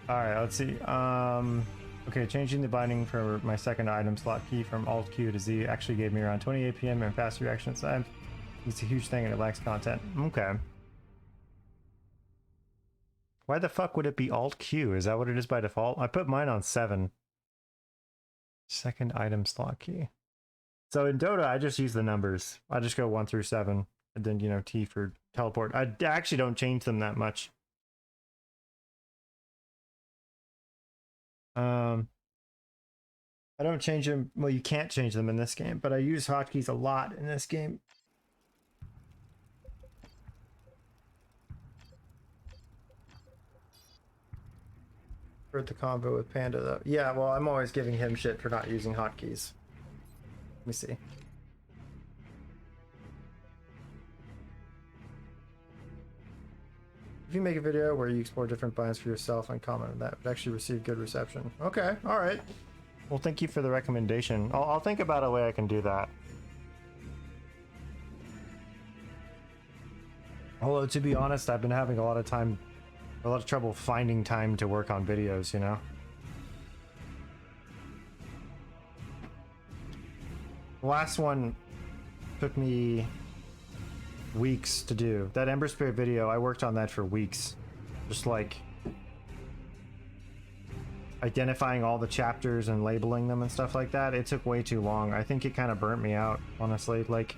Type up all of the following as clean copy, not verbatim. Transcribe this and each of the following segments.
All right, let's see. Okay, changing the binding for my second item slot key from Alt Q to Z actually gave me around 20 APM and fast reaction time. It's a huge thing and it lacks content. Okay. Why the fuck would it be Alt Q? Is that what it is by default? I put mine on 7. Second item slot key. So in Dota, I just use the numbers. I just go 1 through 7. And then, you know, T for teleport. I actually don't change them that much. I don't change them. Well, you can't change them in this game, but I use hotkeys a lot in this game. Heard the convo with Panda though. Yeah, well, I'm always giving him shit for not using hotkeys. Let me see. If you make a video where you explore different binds for yourself and comment on that, would actually receive good reception. Okay, all right. Well, thank you for the recommendation. I'll think about a way I can do that. Although, to be honest, I've been having a lot of trouble finding time to work on videos, you know? The last one took me weeks to do. That Ember Spirit video, I worked on that for weeks. Just like identifying all the chapters and labeling them and stuff like that. It took way too long. I think it kind of burnt me out, honestly. Like,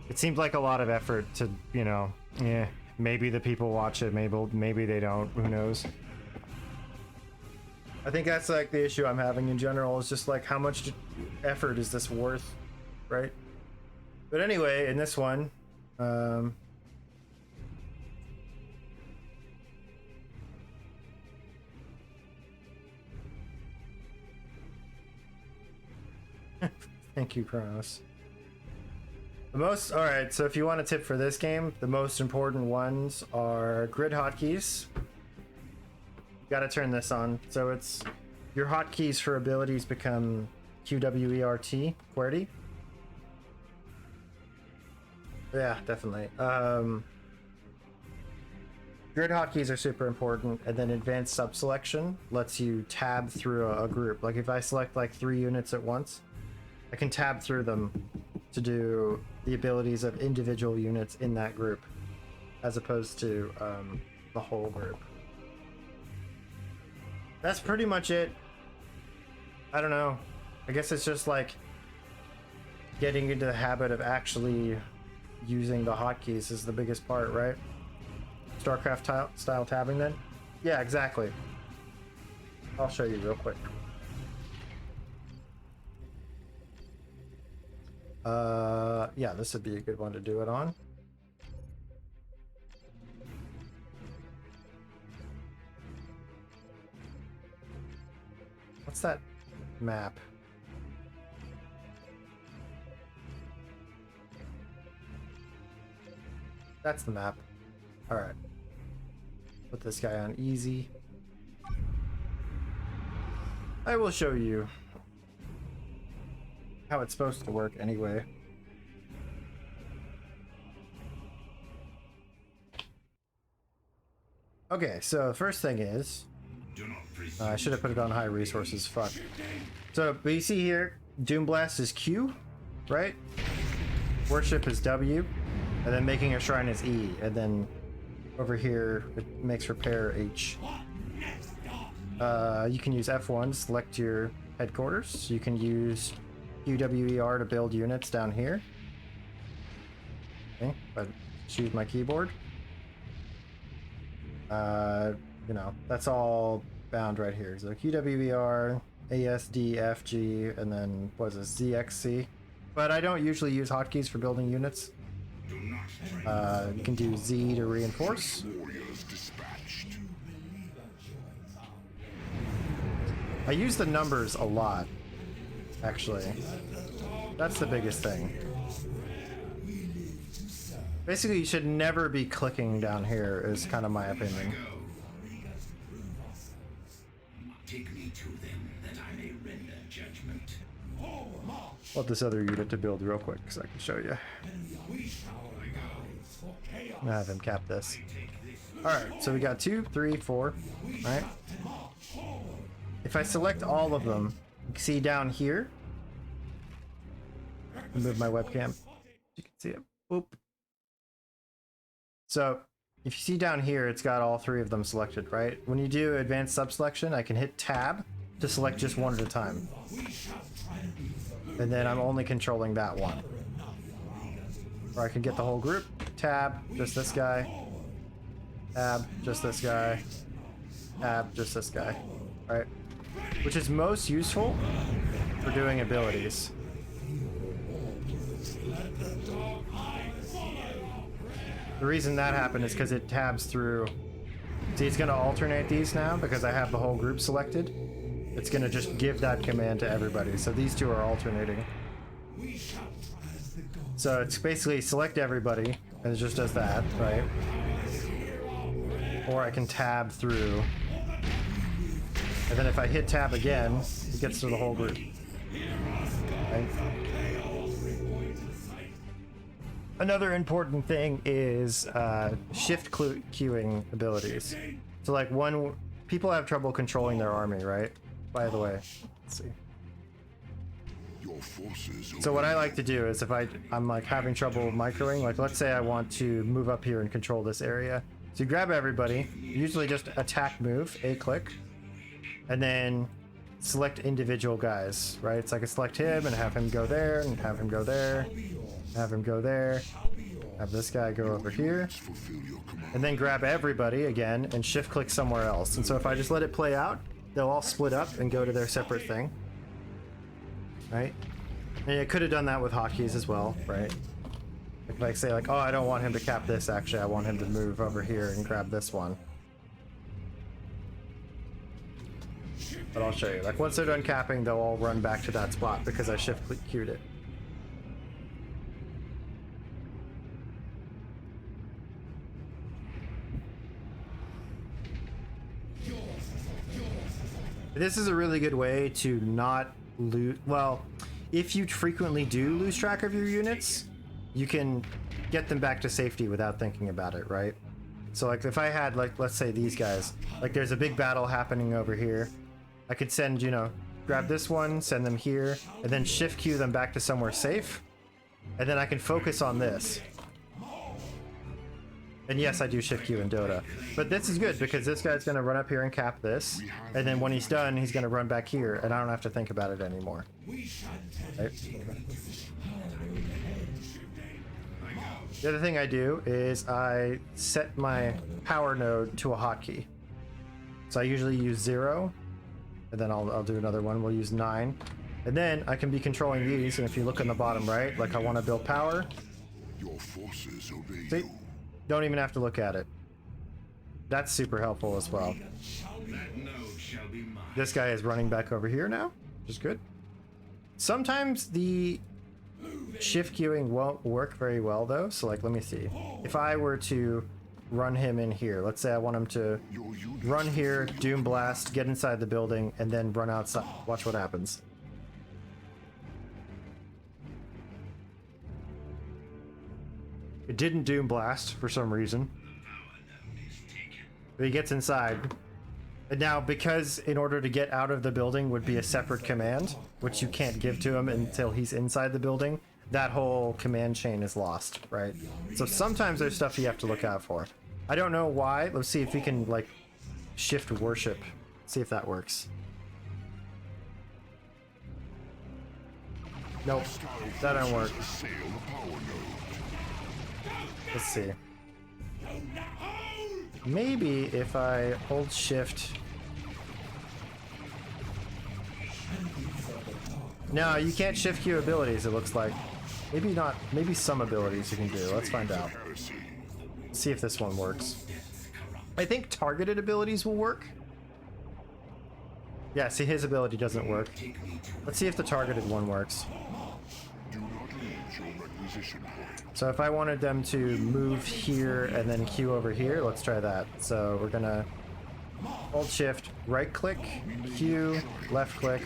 it seemed like a lot of effort to, you know, yeah, maybe the people watch it, maybe they don't, who knows. I think that's like the issue I'm having in general, is just like, how much effort is this worth, right? But anyway, in this one, thank you, Kronos. Alright, so if you want a tip for this game, the most important ones are grid hotkeys. You gotta turn this on. So it's your hotkeys for abilities become QWERT, QWERTY. Yeah, definitely. Grid hotkeys are super important, and then advanced subselection lets you tab through a group. Like if I select like 3 units at once, I can tab through them to do the abilities of individual units in that group, as opposed to the whole group. That's pretty much it. I don't know. I guess it's just like getting into the habit of actually using the hotkeys is the biggest part, right? StarCraft style tabbing then? Yeah, exactly. I'll show you real quick. Yeah, this would be a good one to do it on. What's that map? That's the map. All right. Put this guy on easy. I will show you how it's supposed to work anyway. Okay, so the first thing is, I should have put it on high resources, fuck. So, but you see here, Doomblast is Q, right? Worship is W, and then making a shrine is E, and then over here, it makes repair H. You can use F1 to select your headquarters. You can use QWER to build units down here. Okay, but choose my keyboard. You know, that's all bound right here. So QWER, ASD, FG, and then what is this, ZXC. But I don't usually use hotkeys for building units. You can do Z to reinforce. I use the numbers a lot, actually. That's the biggest thing. Basically, you should never be clicking down here, is kind of my opinion. Take me to them that I may render judgment. Want this other unit to build real quick so I can show you. I'm gonna have him cap this. Alright, so we got 2, 3, 4, right? if I select all of them, you can see down here. Move my webcam. You can see it. Boop. So if you see down here, it's got all three of them selected, right? When you do advanced subselection, I can hit tab to select just one at a time. And then I'm only controlling that one. Or I can get the whole group. Tab, just this guy. Tab, just this guy. Tab, just this guy. Alright. Which is most useful for doing abilities. The reason that happened is because it tabs through. See, it's going to alternate these now because I have the whole group selected. It's going to just give that command to everybody. So these two are alternating. So it's basically select everybody, and it just does that, right? Or I can tab through. And then if I hit tab again, it gets to the whole group. Right? Another important thing is shift queuing abilities. So like people have trouble controlling their army, right? By the way, let's see. So what I like to do is if I'm like having trouble microing, like let's say I want to move up here and control this area. So you grab everybody, usually just attack move, A click, and then select individual guys, right? So I can select him and have him go there and have him go there. Have him go there, have this guy go over here, and then grab everybody again and shift click somewhere else. And so if I just let it play out, they'll all split up and go to their separate thing, right? And I could have done that with hotkeys as well, right? Like say like, oh, I don't want him to cap this, actually I want him to move over here and grab this one. But I'll show you. Like once they're done capping, they'll all run back to that spot because I shift queued it. This is a really good way to not lose. Well, if you frequently do lose track of your units, you can get them back to safety without thinking about it, right? So like if I had like, let's say these guys, like there's a big battle happening over here, I could send, grab this one, send them here, and then shift queue them back to somewhere safe, and then I can focus on this. And yes, I do shift queue in Dota, but this is good because this guy's going to run up here and cap this, and then when he's done, he's going to run back here, and I don't have to think about it anymore. Right? The other thing I do is I set my power node to a hotkey. So I usually use 0, and then I'll do another one. We'll use 9, and then I can be controlling these. And if you look in the bottom right, like I want to build power. Your forces obey See? Don't even have to look at it. That's super helpful as well. This guy is running back over here now, which is good. Sometimes the shift queuing won't work very well though. So like, let me see. If I were to run him in here, let's say I want him to run here, Doom Blast, get inside the building, and then run outside. Watch what happens. It didn't Doom Blast for some reason. But he gets inside. And now, because in order to get out of the building would be a separate command, which you can't give to him until he's inside the building, that whole command chain is lost, right? So sometimes there's stuff you have to look out for. I don't know why. Let's see if we can, like, shift worship. See if that works. Nope, that don't work. Let's see. Maybe if I hold shift. No, you can't shift queue abilities, it looks like. Maybe not. Maybe some abilities you can do. Let's find out. Let's see if this one works. I think targeted abilities will work. Yeah, see, his ability doesn't work. Let's see if the targeted one works. So if I wanted them to move here and then queue over here, let's try that. So we're gonna hold shift, right click, queue, left click,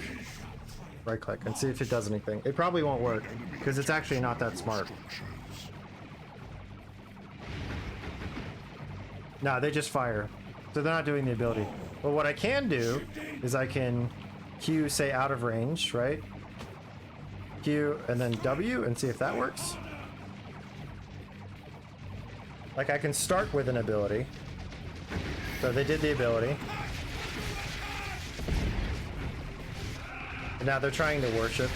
right click, and see if it does anything. It probably won't work because it's actually not that smart. No, they just fire. So they're not doing the ability. But what I can do is I can Q, say, out of range, right? Q and then W and see if that works. Like I can start with an ability. So they did the ability. And now they're trying to worship.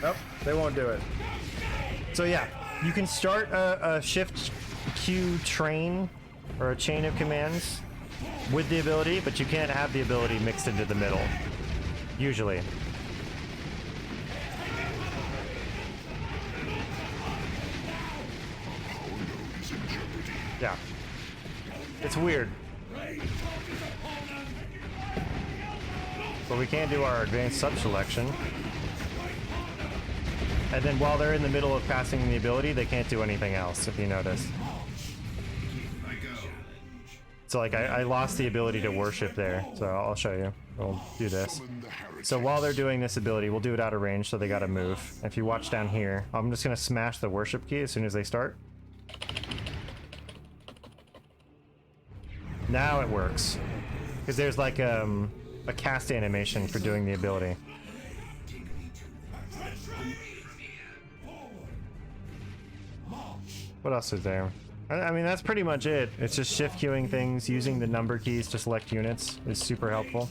Nope, they won't do it. So yeah, you can start a shift Q train or a chain of commands with the ability, but you can't have the ability mixed into the middle. Usually. Yeah. It's weird. But we can do our advanced sub-selection. And then while they're in the middle of passing the ability, they can't do anything else, if you notice. So like I lost the ability to worship there, so I'll show you. We'll do this. So while they're doing this ability, we'll do it out of range, so they gotta move. If you watch down here, I'm just gonna smash the worship key as soon as they start. Now it works. Because there's like a cast animation for doing the ability. What else is there? I mean, that's pretty much it. It's just shift queuing things, using the number keys to select units is super helpful.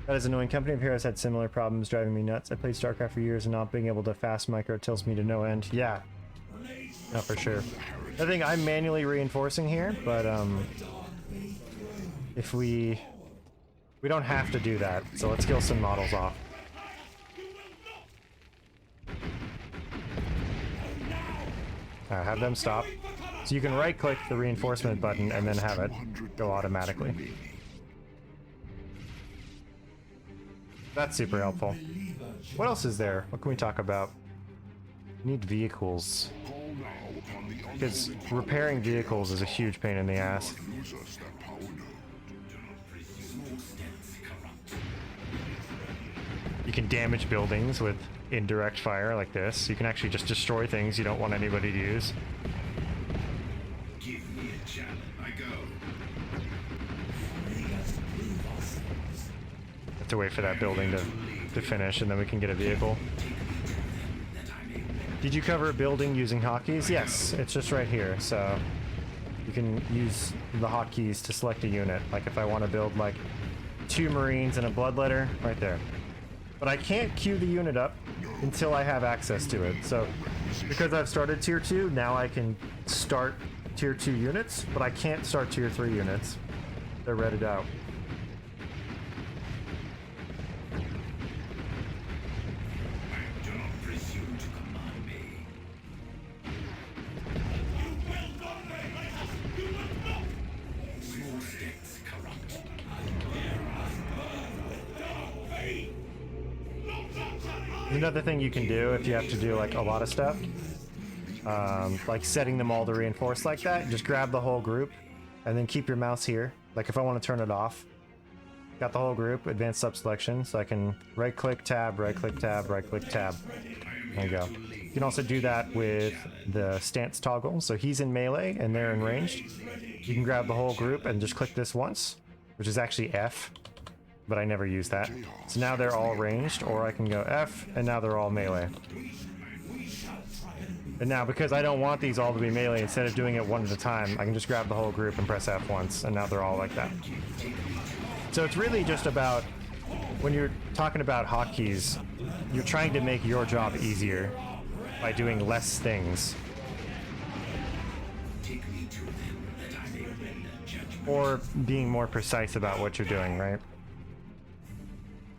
That is annoying. Company of Heroes had similar problems driving me nuts. I played StarCraft for years and not being able to fast micro tilts me to no end. Yeah. No, for sure. I think I'm manually reinforcing here, but if we don't have to do that, so let's kill some models off. Have them stop. So you can right-click the reinforcement button and then have it go automatically. That's super helpful. What else is there? What can we talk about? We need vehicles. Because repairing vehicles is a huge pain in the ass. You can damage buildings with indirect fire like this. You can actually just destroy things you don't want anybody to use. Give me a challenge. I go. Have to wait for that building to finish, and then we can get a vehicle. Did you cover a building using hotkeys? Yes, it's just right here. So you can use the hotkeys to select a unit. Like if I want to build like 2 Marines and a Bloodletter, right there. But I can't queue the unit up until I have access to it. So because I've started tier 2, now I can start tier 2 units, but I can't start tier 3 units. They're redded out. Do not presume to command me. Small steps corrupt. Another thing you can do if you have to do like a lot of stuff, like setting them all to reinforce like that, just grab the whole group and then keep your mouse here. Like if I want to turn it off, got the whole group, advanced sub-selection, so I can right-click tab, right-click tab, right-click tab. There you go. You can also do that with the stance toggle. So he's in melee and they're in ranged. You can grab the whole group and just click this once, which is actually F. But I never use that. So now they're all ranged, or I can go F, and now they're all melee. And now, because I don't want these all to be melee, instead of doing it one at a time, I can just grab the whole group and press F once, and now they're all like that. So it's really just about, when you're talking about hotkeys, you're trying to make your job easier by doing less things. Or being more precise about what you're doing, right?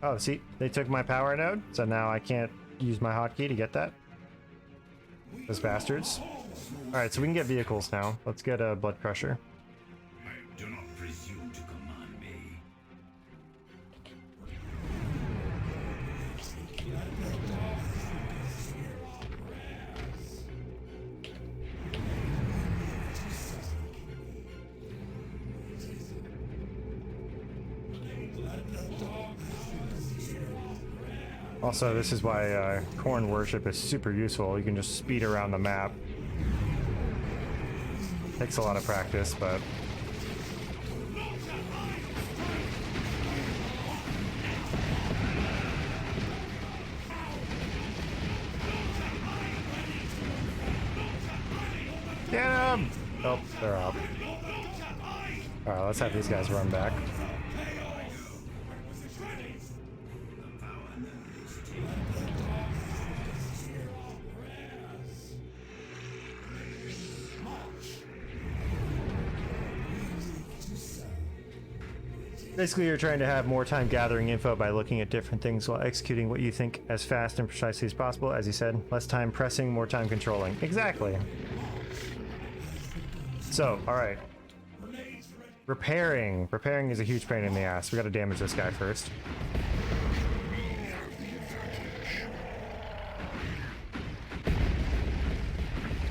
Oh, see, they took my power node, so now I can't use my hotkey to get that. Those bastards. Alright, so we can get vehicles now. Let's get a blood crusher. Do not presume to command me. Also, this is why Corn Worship is super useful. You can just speed around the map. Takes a lot of practice, but Oh, they're up. Alright, let's have these guys run back. Basically, you're trying to have more time gathering info by looking at different things while executing what you think as fast and precisely as possible. As you said, less time pressing, more time controlling. Exactly. So, alright. Repairing. Repairing is a huge pain in the ass. We gotta damage this guy first.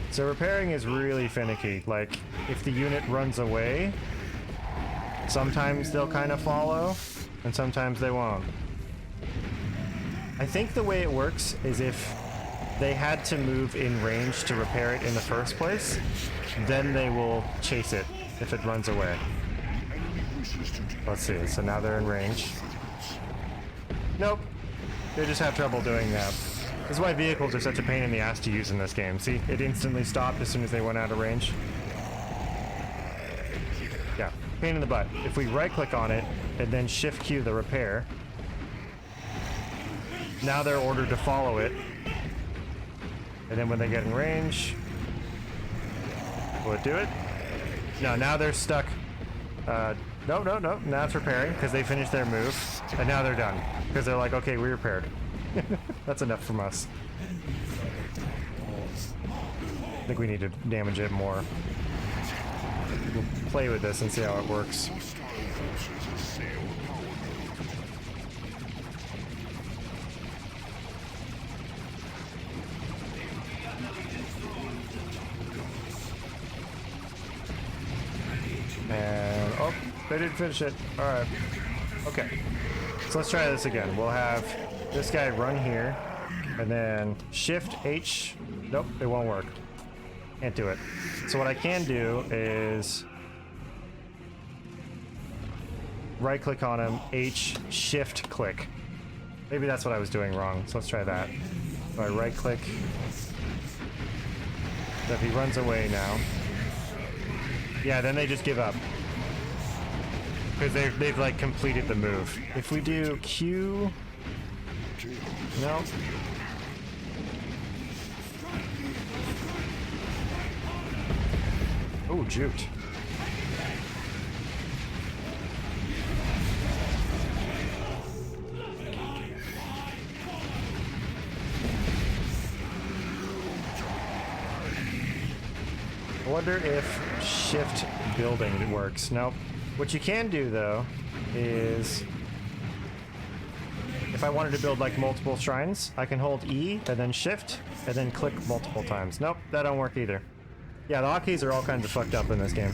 So repairing is really finicky. Like, if the unit runs away, sometimes they'll kind of follow, and sometimes they won't. I think the way it works is if they had to move in range to repair it in the first place, then they will chase it if it runs away. Let's see, so now they're in range. Nope, they just have trouble doing that. This is why vehicles are such a pain in the ass to use in this game. See, it instantly stopped as soon as they went out of range. Yeah, pain in the butt. If we right click on it and then shift Q the repair, now they're ordered to follow it. And then when they get in range, will it do it? No, now they're stuck. No, now it's repairing because they finished their move and now they're done because they're like, okay, we repaired. That's enough from us. I think we need to damage it more. We'll play with this and see how it works. And, oh, they didn't finish it. Alright. Okay. So let's try this again. We'll have this guy run here, and then Shift H. Nope, it won't work. Can't do it. So what I can do is right click on him, H, Shift click. Maybe that's what I was doing wrong, so let's try that. So I right click. So if he runs away now. Yeah, then they just give up. Because they've like completed the move. If we do Q... No. Oh, juked. I wonder if shift building works. Nope. What you can do though is if I wanted to build like multiple shrines, I can hold E and then shift and then click multiple times. Nope, that don't work either. Yeah, the hotkeys are all kinds of fucked up in this game.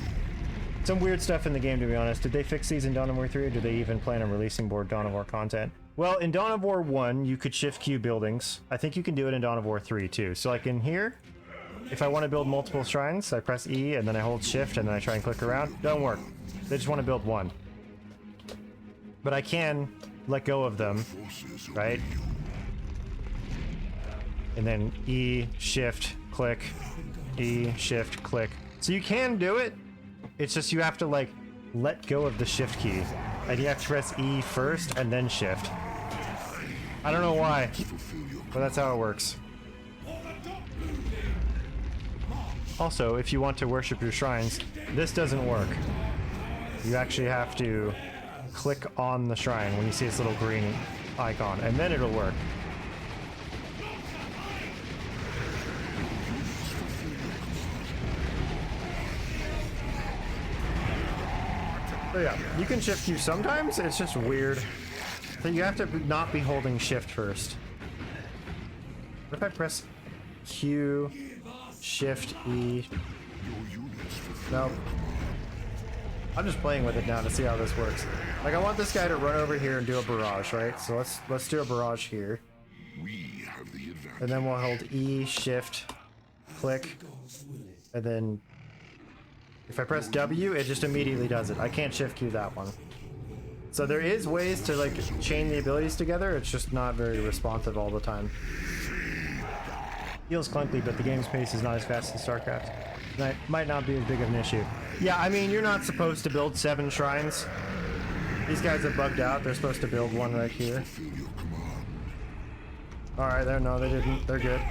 Some weird stuff in the game, to be honest. Did they fix these in Dawn of War 3 or do they even plan on releasing more Dawn of War content? Well, in Dawn of War 1, you could shift Q buildings. I think you can do it in Dawn of War 3 too. So like in here, if I want to build multiple shrines, I press E and then I hold shift and then I try and click around. Don't work. They just want to build one. But I can let go of them, right? And then E, shift, click, E, shift, click. So you can do it. It's just you have to like let go of the shift key. And you have to press E first and then shift. I don't know why, but that's how it works. Also, if you want to worship your shrines, this doesn't work. You actually have to click on the shrine when you see this little green icon, and then it'll work. So yeah, you can shift Q sometimes, it's just weird. So you have to not be holding shift first. What if I press Q, shift, E? Nope. I'm just playing with it now to see how this works. Like I want this guy to run over here and do a barrage, right? So let's do a barrage here. We have the advantage. And then we'll hold E, shift, click, and then if I press W, it just immediately does it. I can't shift Q that one. So there is ways to like chain the abilities together, it's just not very responsive all the time. Feels clunky, but the game's pace is not as fast as StarCraft. Might not be as big of an issue. Yeah, I mean, you're not supposed to build 7 shrines. These guys are bugged out. They're supposed to build one right here. Alright, there. No, they didn't. They're good.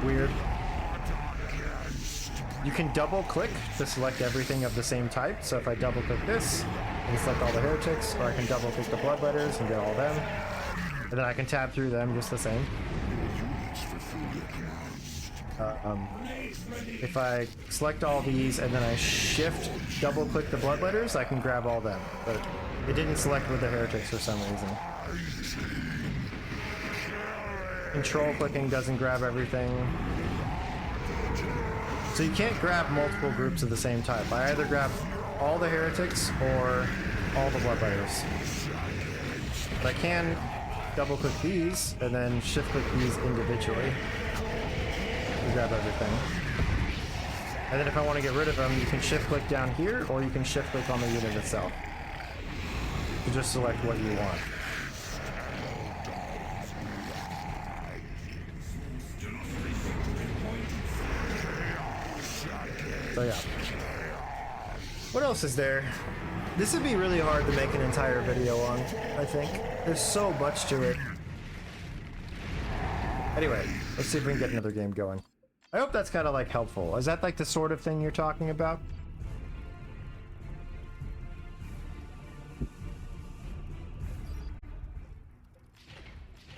Weird. You can double click to select everything of the same type. So if I double click this, I can select all the heretics, or I can double click the bloodletters and get all them. And then I can tab through them just the same. If I select all these and then I shift double click the bloodletters, I can grab all them. But it didn't select with the heretics for some reason. Control clicking doesn't grab everything. So you can't grab multiple groups of the same type. I either grab all the heretics or all the bloodletters. But I can double click these and then shift click these individually to grab everything. And then if I want to get rid of them, you can shift click down here or you can shift click on the unit itself to just select what you want. So yeah. What else is there? This would be really hard to make an entire video on, I think. There's so much to it. Anyway, let's see if we can get another game going. I hope that's kind of like helpful. Is that like the sort of thing you're talking about?